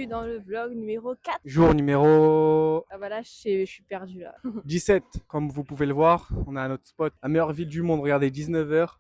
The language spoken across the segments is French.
Dans le vlog numéro 4. Jour numéro Ah bah là, je suis perdue là. 17, comme vous pouvez le voir, on est à notre spot, la meilleure ville du monde, regardez, 19h.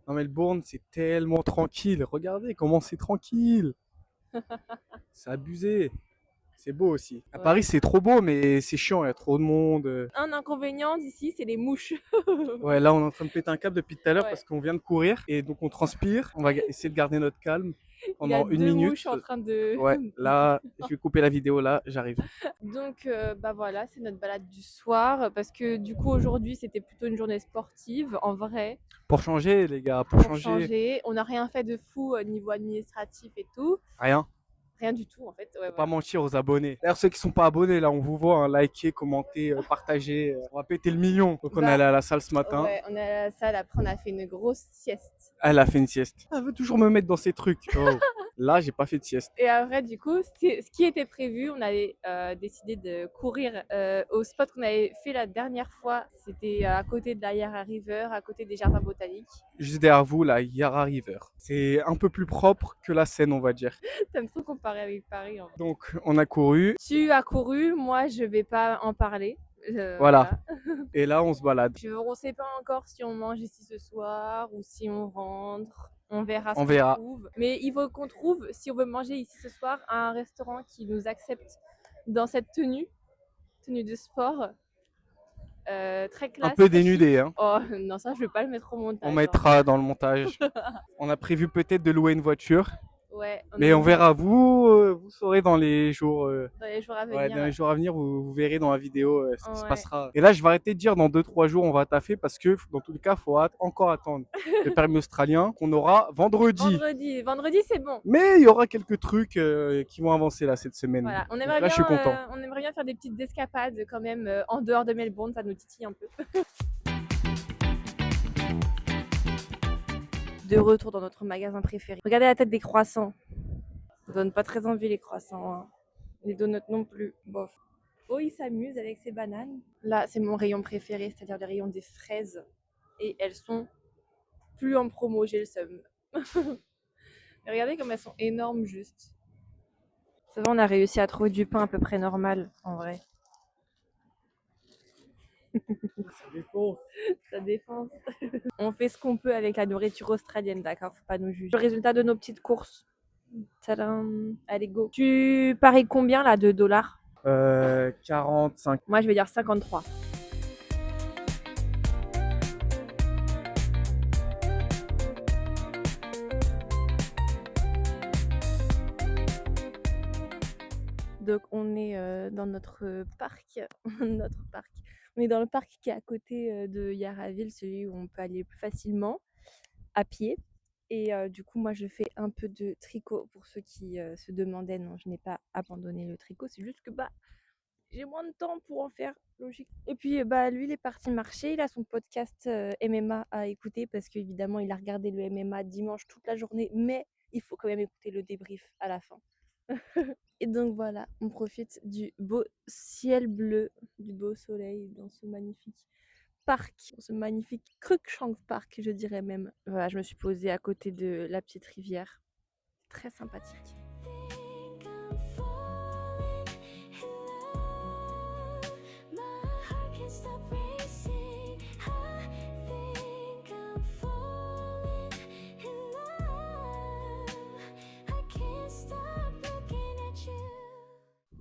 Dans Melbourne, c'est tellement tranquille, regardez comment c'est tranquille. C'est abusé. C'est beau aussi. À Paris, c'est trop beau, mais c'est chiant, il y a trop de monde. Un inconvénient d'ici, c'est les mouches. Ouais, là, on est en train de péter un câble depuis tout à l'heure Ouais. parce qu'on vient de courir et donc on transpire. On va essayer de garder notre calme pendant Il y a 1 minute. mouches en train de... Ouais, là, je vais couper la vidéo, là, j'arrive. Donc, bah voilà, c'est notre balade du soir parce que du coup, aujourd'hui, c'était plutôt une journée sportive, en vrai. Pour changer, les gars, pour changer. On n'a rien fait de fou au niveau administratif et tout. Rien. Rien du tout, en fait. Ouais, Faut pas mentir aux abonnés. D'ailleurs, ceux qui sont pas abonnés, là, on vous voit, hein, likez, commentez, partagez. On va péter le million. Donc, on est allé à la salle ce matin. Ouais, on est allé à la salle. Après, on a fait une grosse sieste. Elle a fait une sieste. Elle veut toujours me mettre dans ces trucs. Oh. Là, j'ai pas fait de sieste. Et après, du coup, ce qui était prévu, on avait décidé de courir au spot qu'on avait fait la dernière fois. C'était à côté de la Yarra River, à côté des jardins botaniques. Juste derrière vous, la Yarra River. C'est un peu plus propre que la Seine, on va dire. T'aimes trop comparer avec Paris. En fait. Donc, on a couru. Tu as couru, moi, je vais pas en parler. Voilà. Et là, on se balade. On sait pas encore si on mange ici ce soir ou si on rentre. On verra ce qu'on trouve. Mais il faut qu'on trouve, si on veut manger ici ce soir, un restaurant qui nous accepte dans cette tenue de sport. Très classe. Un peu dénudé, hein. Oh non, ça je vais pas le mettre au montage. On mettra dans le montage. On a prévu peut-être de louer une voiture. Ouais. Mais on verra, vous saurez dans les jours à venir. Ouais, dans les jours à venir, vous verrez dans la vidéo ce qui se passera. Et là, je vais arrêter de dire dans 2-3 jours on va taffer parce que dans tous les cas, il faut encore attendre le permis australien qu'on aura vendredi. Vendredi, c'est bon. Mais il y aura quelques trucs qui vont avancer là cette semaine. Voilà. On aimerait bien faire des petites escapades quand même en dehors de Melbourne, ça nous titille un peu. De retour dans notre magasin préféré. Regardez la tête des croissants. Ça donne pas très envie les croissants. Hein. Les donuts non plus. Bof. Oh, il s'amuse avec ses bananes. Là, c'est mon rayon préféré, c'est-à-dire le rayon des fraises. Et elles sont plus en promo, j'ai le seum. Mais regardez comme elles sont énormes juste. Ça va, on a réussi à trouver du pain à peu près normal, en vrai. Ça défonce. On fait ce qu'on peut avec la nourriture australienne, d'accord? Faut pas nous juger. Le résultat de nos petites courses. Tadam. Allez, go. Tu paries combien là de dollars? 45. Moi, je vais dire 53. Donc, on est dans notre parc. On est dans le parc qui est à côté de Yarraville, celui où on peut aller plus facilement à pied. Et du coup, moi, je fais un peu de tricot pour ceux qui se demandaient. Non, je n'ai pas abandonné le tricot. C'est juste que j'ai moins de temps pour en faire, logique. Et puis, lui, il est parti marcher. Il a son podcast MMA à écouter parce qu'évidemment, il a regardé le MMA dimanche toute la journée. Mais il faut quand même écouter le débrief à la fin. Et donc voilà, on profite du beau ciel bleu, du beau soleil dans ce magnifique parc, dans ce magnifique Cruikshank Park, je dirais même. Voilà, je me suis posée à côté de la petite rivière. Très sympathique.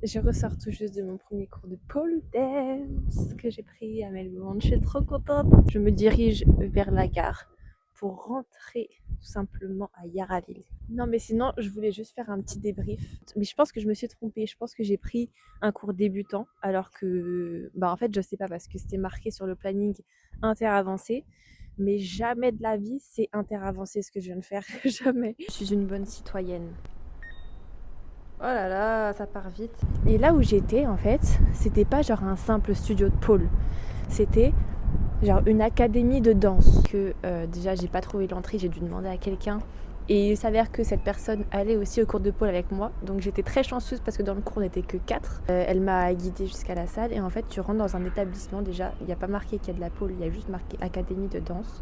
Je ressors tout juste de mon premier cours de pole dance que j'ai pris à Melbourne. Je suis trop contente. Je me dirige vers la gare pour rentrer tout simplement à Yarraville. Non, mais sinon, je voulais juste faire un petit débrief. Mais je pense que je me suis trompée. Je pense que j'ai pris un cours débutant alors que, en fait, je sais pas parce que c'était marqué sur le planning interavancé. Mais jamais de la vie, c'est interavancé ce que je viens de faire. Jamais. Je suis une bonne citoyenne. Oh là là, ça part vite. Et là où j'étais, en fait, c'était pas genre un simple studio de pole. C'était genre une académie de danse. Que déjà, j'ai pas trouvé l'entrée, j'ai dû demander à quelqu'un Et il s'avère que cette personne allait aussi au cours de pôle avec moi. Donc j'étais très chanceuse parce que dans le cours on n'était que 4. Elle m'a guidée jusqu'à la salle et en fait tu rentres dans un établissement déjà. Il n'y a pas marqué qu'il y a de la pôle, il y a juste marqué académie de danse.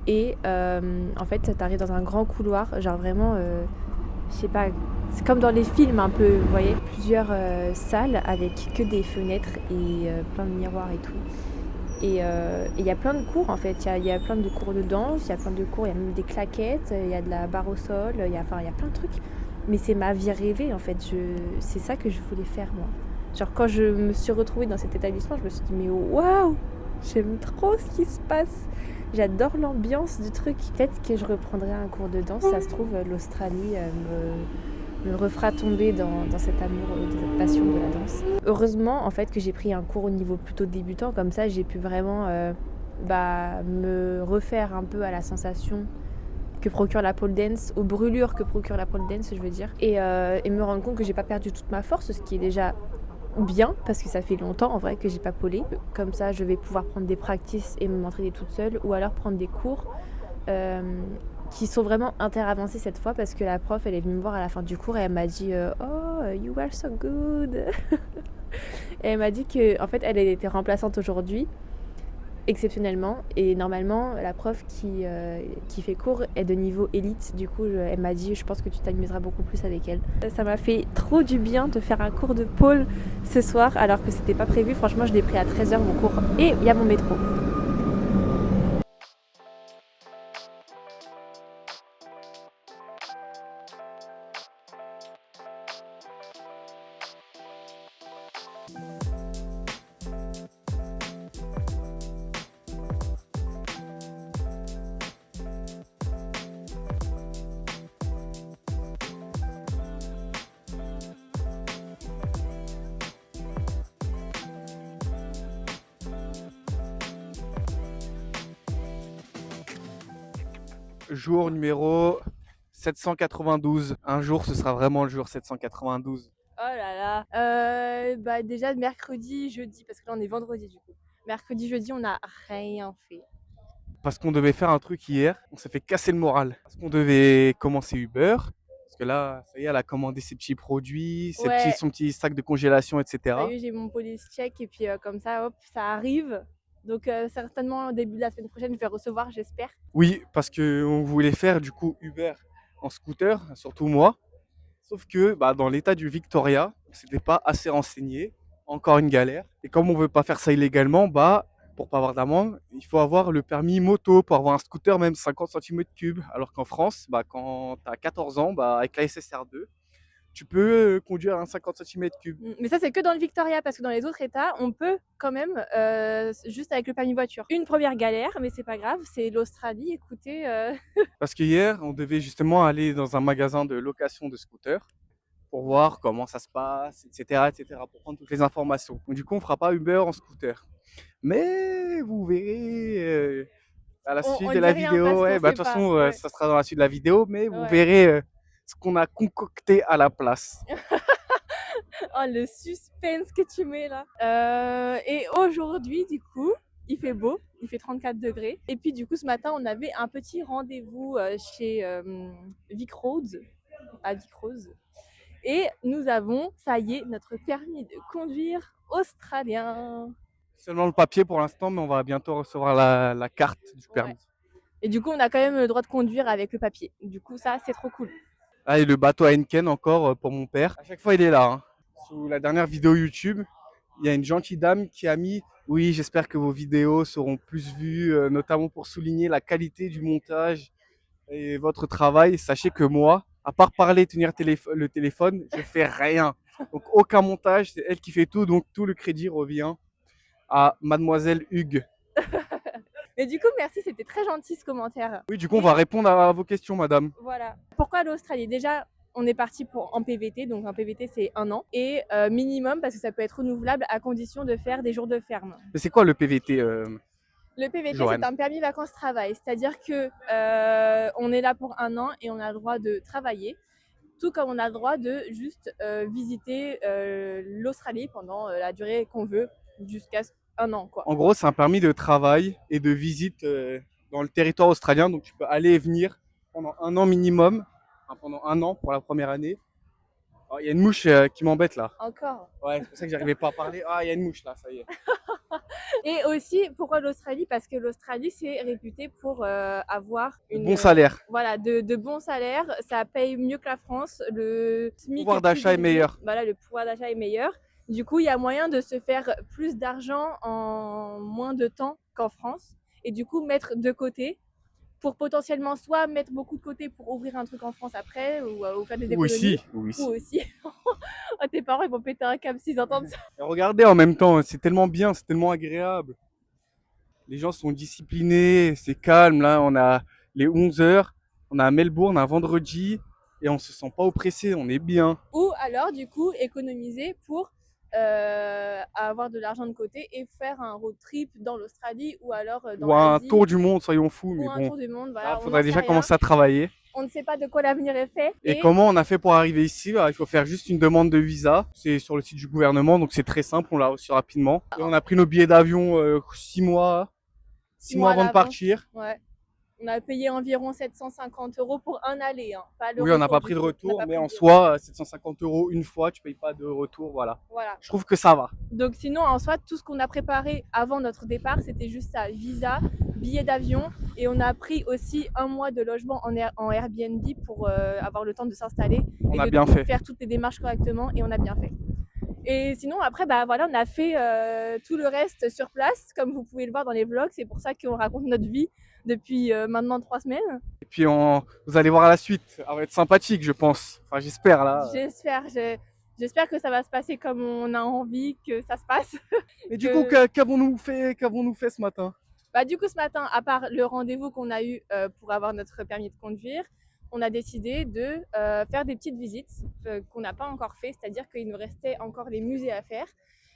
Et en fait tu arrives dans un grand couloir, genre vraiment, je sais pas, c'est comme dans les films un peu, vous voyez, plusieurs salles avec que des fenêtres et plein de miroirs et tout. Et il y a plein de cours en fait, il y a plein de cours de danse, il y a plein de cours, il y a même des claquettes, il y a de la barre au sol, il y a plein de trucs. Mais c'est ma vie rêvée en fait, c'est ça que je voulais faire moi. Genre quand je me suis retrouvée dans cet établissement, je me suis dit mais waouh, j'aime trop ce qui se passe. J'adore l'ambiance du truc. Peut-être que je reprendrai un cours de danse, ça se trouve l'Australie me refera tomber dans cet amour, dans cette passion de la danse. Heureusement en fait que j'ai pris un cours au niveau plutôt débutant, comme ça j'ai pu vraiment me refaire un peu à la sensation que procure la pole dance, aux brûlures que procure la pole dance je veux dire, et me rendre compte que j'ai pas perdu toute ma force, ce qui est déjà bien parce que ça fait longtemps en vrai que j'ai pas polé. Comme ça je vais pouvoir prendre des practices et m'entraîner toute seule ou alors prendre des cours qui sont vraiment interavancés cette fois parce que la prof elle est venue me voir à la fin du cours et elle m'a dit oh you were so good et elle m'a dit que en fait elle était remplaçante aujourd'hui exceptionnellement et normalement la prof qui fait cours est de niveau élite, du coup elle m'a dit je pense que tu t'amuseras beaucoup plus avec elle. Ça m'a fait trop du bien de faire un cours de pole ce soir alors que c'était pas prévu, franchement je l'ai pris à 13h mon cours et il y a mon métro. Jour numéro 792. Un jour, ce sera vraiment le jour 792. Oh là là. Bah déjà mercredi, jeudi, parce que là on est vendredi du coup. Mercredi, jeudi, on n'a rien fait. Parce qu'on devait faire un truc hier, on s'est fait casser le moral. Parce qu'on devait commencer Uber. Parce que là, ça y est, elle a commandé ses petits produits, Ouais, son petit sac de congélation, ça etc. y est, j'ai mon police check et puis comme ça, hop, ça arrive. Donc certainement au début de la semaine prochaine, je vais recevoir, j'espère. Oui, parce qu'on voulait faire du coup Uber en scooter, surtout moi. Sauf que dans l'état du Victoria, on s'était pas assez renseigné. Encore une galère. Et comme on veut pas faire ça illégalement, pour pas avoir d'amende, il faut avoir le permis moto pour avoir un scooter même 50 cm3. Alors qu'en France, quand tu as 14 ans, avec la SSR2, tu peux conduire un 50 cm3. Mais ça, c'est que dans le Victoria, parce que dans les autres États, on peut quand même, juste avec le permis voiture. Une première galère, mais c'est pas grave, c'est l'Australie, écoutez. Parce qu'hier, on devait justement aller dans un magasin de location de scooters pour voir comment ça se passe, etc., pour prendre toutes les informations. Donc du coup, on fera pas Uber en scooter. Mais vous verrez à la suite On de dit la rien vidéo, parce qu'on ouais, de sait toute pas. façon, Ouais. ça sera dans la suite de la vidéo, mais vous Ouais. verrez ce qu'on a concocté à la place. Oh, le suspense que tu mets là. Et aujourd'hui, du coup, il fait beau, il fait 34 degrés. Et puis, du coup, ce matin, on avait un petit rendez-vous chez Vic Roads, à Vic Rose. Et nous avons, ça y est, notre permis de conduire australien. Seulement le papier pour l'instant, mais on va bientôt recevoir la carte du Ouais. permis. Et du coup, on a quand même le droit de conduire avec le papier. Du coup, ça, c'est trop cool. Ah, et le bateau Heineken encore pour mon père. À chaque fois, il est là. Hein. Sous la dernière vidéo YouTube, il y a une gentille dame qui a mis oui, j'espère que vos vidéos seront plus vues, notamment pour souligner la qualité du montage et votre travail. Sachez que moi, à part parler, tenir le téléphone, je fais rien. Donc aucun montage, c'est elle qui fait tout, donc tout le crédit revient à Mademoiselle Hugues. Mais du coup, merci, c'était très gentil ce commentaire. Oui, du coup, on Et va répondre à vos questions, madame. voilà. Pourquoi l'Australie? Déjà, on est parti en PVT, donc un PVT c'est 1 an, et minimum parce que ça peut être renouvelable à condition de faire des jours de ferme. Mais c'est quoi le PVT, Le PVT c'est Joanne? un permis vacances-travail, c'est-à-dire que on est là pour 1 an et on a le droit de travailler, tout comme on a le droit de juste visiter l'Australie pendant la durée qu'on veut, jusqu'à 1 an quoi. En gros, c'est un permis de travail et de visite dans le territoire australien, donc tu peux aller et venir pendant un an minimum. Enfin, pendant un an pour la première année. Oh, il y a une mouche qui m'embête là. Encore. Ouais, c'est pour ça que j'arrivais pas à parler. Ah, il y a une mouche là, ça y est. Et aussi, pourquoi l'Australie? Parce que l'Australie, c'est réputé pour avoir Bon salaire. Voilà, de bons salaires. Ça paye mieux que la France. Le SMIC Pouvoir est plus d'achat est élevé. meilleur. Voilà, le pouvoir d'achat est meilleur. Du coup, il y a moyen de se faire plus d'argent en moins de temps qu'en France. Et du coup, mettre de côté pour potentiellement soit mettre beaucoup de côté pour ouvrir un truc en France après ou faire des économies. Ou aussi. Oh, tes parents, ils vont péter un câble s'ils entendent ça. Et regardez en même temps, c'est tellement bien, c'est tellement agréable. Les gens sont disciplinés, c'est calme. Là, on a les 11h, on a Melbourne un vendredi et on se sent pas oppressé, on est bien. Ou alors, du coup, économiser pour avoir de l'argent de côté et faire un road trip dans l'Australie ou alors dans Ou un l'Asie. tour du monde, soyons fous. Ou Mais un bon, tour du monde, voilà. il faudrait déjà commencer à travailler. On ne sait pas de quoi l'avenir est fait. Et comment on a fait pour arriver ici? Il faut faire juste une demande de visa. C'est sur le site du gouvernement, donc c'est très simple, on l'a reçu rapidement. Et on a pris nos billets d'avion 6 mois avant de partir. Ouais. On a payé environ 750 € pour un aller, hein, pas le Oui, retour. on n'a pas pris de retour, mais en soi, 750 € une fois, tu payes pas de retour, voilà. Je trouve que ça va. Donc sinon, en soi, tout ce qu'on a préparé avant notre départ, c'était juste ça, visa, billet d'avion, et on a pris aussi un mois de logement en Airbnb pour avoir le temps de s'installer On et a de bien fait. faire toutes les démarches correctement, et on a bien fait. Et sinon, après, bah voilà, on a fait tout le reste sur place, comme vous pouvez le voir dans les vlogs. C'est pour ça qu'on raconte notre vie depuis maintenant 3 semaines. Et puis vous allez voir la suite. Ça va être sympathique, je pense. Enfin, j'espère là. J'espère que ça va se passer comme on a envie que ça se passe. Et du coup, qu'avons-nous fait ce matin? Bah du coup, ce matin, à part le rendez-vous qu'on a eu pour avoir notre permis de conduire, on a décidé de faire des petites visites qu'on n'a pas encore fait, c'est-à-dire qu'il nous restait encore des musées à faire.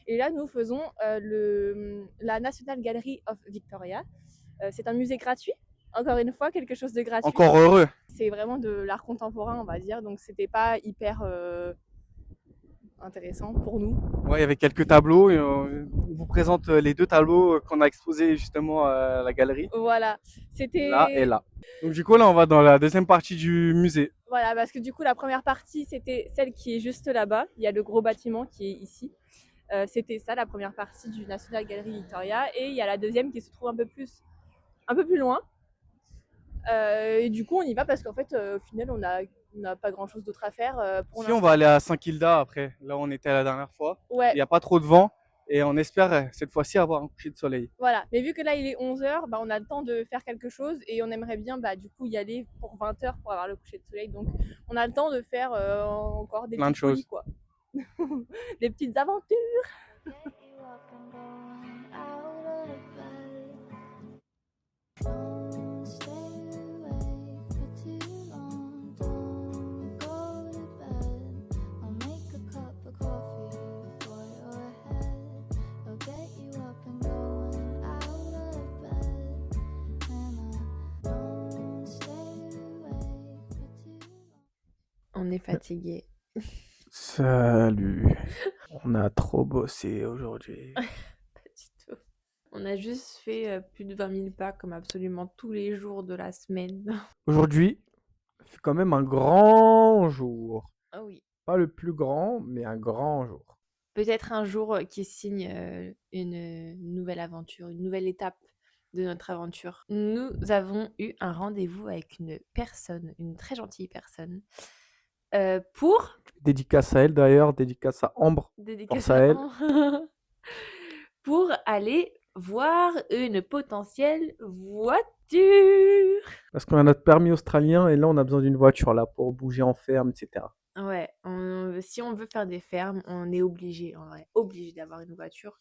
Et là, nous faisons la National Gallery of Victoria. C'est un musée gratuit, encore une fois, quelque chose de gratuit. Encore heureux. C'est vraiment de l'art contemporain, on va dire, donc c'était pas hyper intéressant pour nous. Ouais, il y avait quelques tableaux. Et, on vous présente les 2 tableaux qu'on a exposés justement à la galerie. Voilà, c'était là et là. Donc du coup, là, on va dans la deuxième partie du musée. Voilà, parce que du coup, la première partie, c'était celle qui est juste là-bas. Il y a le gros bâtiment qui est ici. C'était ça, la première partie du National Gallery Victoria. Et il y a la deuxième qui se trouve un peu plus loin. Et du coup, on y va parce qu'en fait, au final, on n'a pas grand-chose d'autre à faire pour Si, on va aller à Saint-Kilda après, là où on était la dernière fois. Ouais. Il n'y a pas trop de vent et on espère cette fois-ci avoir un coucher de soleil. Voilà, mais vu que là il est 11h, bah, on a le temps de faire quelque chose et on aimerait bien du coup y aller pour 20h pour avoir le coucher de soleil. Donc on a le temps de faire encore des plein de choses, quoi. Des petites aventures. On est fatigué. Salut. On a trop bossé aujourd'hui. Pas du tout. On a juste fait plus de 20 000 pas comme absolument tous les jours de la semaine. Aujourd'hui, c'est quand même un grand jour. Ah oui. Pas le plus grand, mais un grand jour. Peut-être un jour qui signe une nouvelle aventure, une nouvelle étape de notre aventure. Nous avons eu un rendez-vous avec une personne, une très gentille personne, pour... Dédicace à elle d'ailleurs, dédicace à Ambre. Dédicace à Ambre. Pour aller voir une potentielle voiture. Parce qu'on a notre permis australien et là on a besoin d'une voiture là pour bouger en ferme, etc. Ouais, si on veut faire des fermes, on est obligé, en vrai, obligé d'avoir une voiture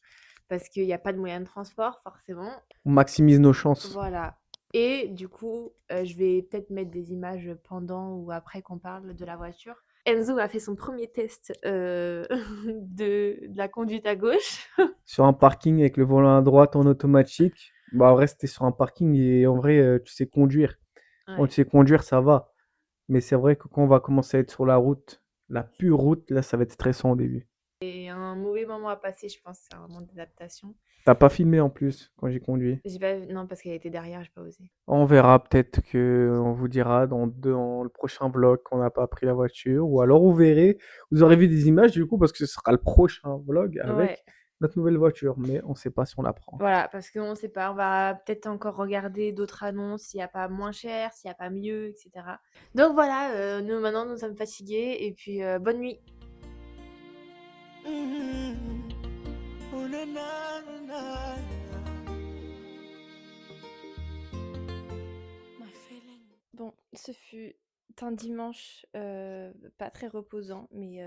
parce qu'il n'y a pas de moyen de transport forcément. On maximise nos chances. Voilà. Et du coup, je vais peut-être mettre des images pendant ou après qu'on parle de la voiture. Enzo a fait son premier test de la conduite à gauche. Sur un parking avec le volant à droite en automatique. Bah, en vrai, c'était sur un parking et en vrai, tu sais conduire. Quand tu sais conduire, ça va. Mais c'est vrai que quand on va commencer à être sur la route, la pure route, là, ça va être stressant au début. Et mais un mauvais moment à passer, je pense. C'est un moment d'adaptation. T'as pas filmé en plus quand j'ai conduit. J'ai pas non, parce qu'elle était derrière, j'ai pas osé. On verra, peut-être que on vous dira dans le prochain vlog qu'on n'a pas pris la voiture, ou alors vous verrez, vous aurez vu des images du coup parce que ce sera le prochain vlog Ouais, avec notre nouvelle voiture, mais on sait pas si on la prend. voilà, parce qu'on sait pas, on va peut-être encore regarder d'autres annonces, s'il y a pas moins cher, s'il y a pas mieux, et cetera. Donc voilà, nous maintenant nous sommes fatigués et puis, bonne nuit. Mhm. Oh, na, na, na, na. My feeling. Bon, ce fut un dimanche, pas très reposant, mais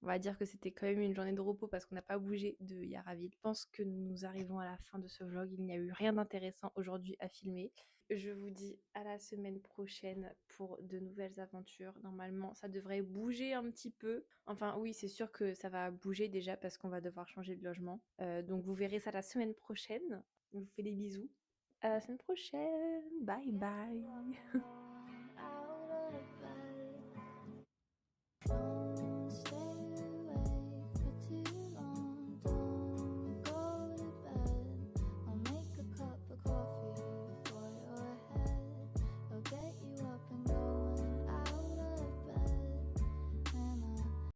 on va dire que c'était quand même une journée de repos parce qu'on n'a pas bougé de Yaraville. Je pense que nous arrivons à la fin de ce vlog. Il n'y a eu rien d'intéressant aujourd'hui à filmer. Je vous dis à la semaine prochaine pour de nouvelles aventures. Normalement, ça devrait bouger un petit peu. Enfin, oui, c'est sûr que ça va bouger déjà parce qu'on va devoir changer de logement. Donc vous verrez ça la semaine prochaine. Je vous fais des bisous. À la semaine prochaine. Bye bye.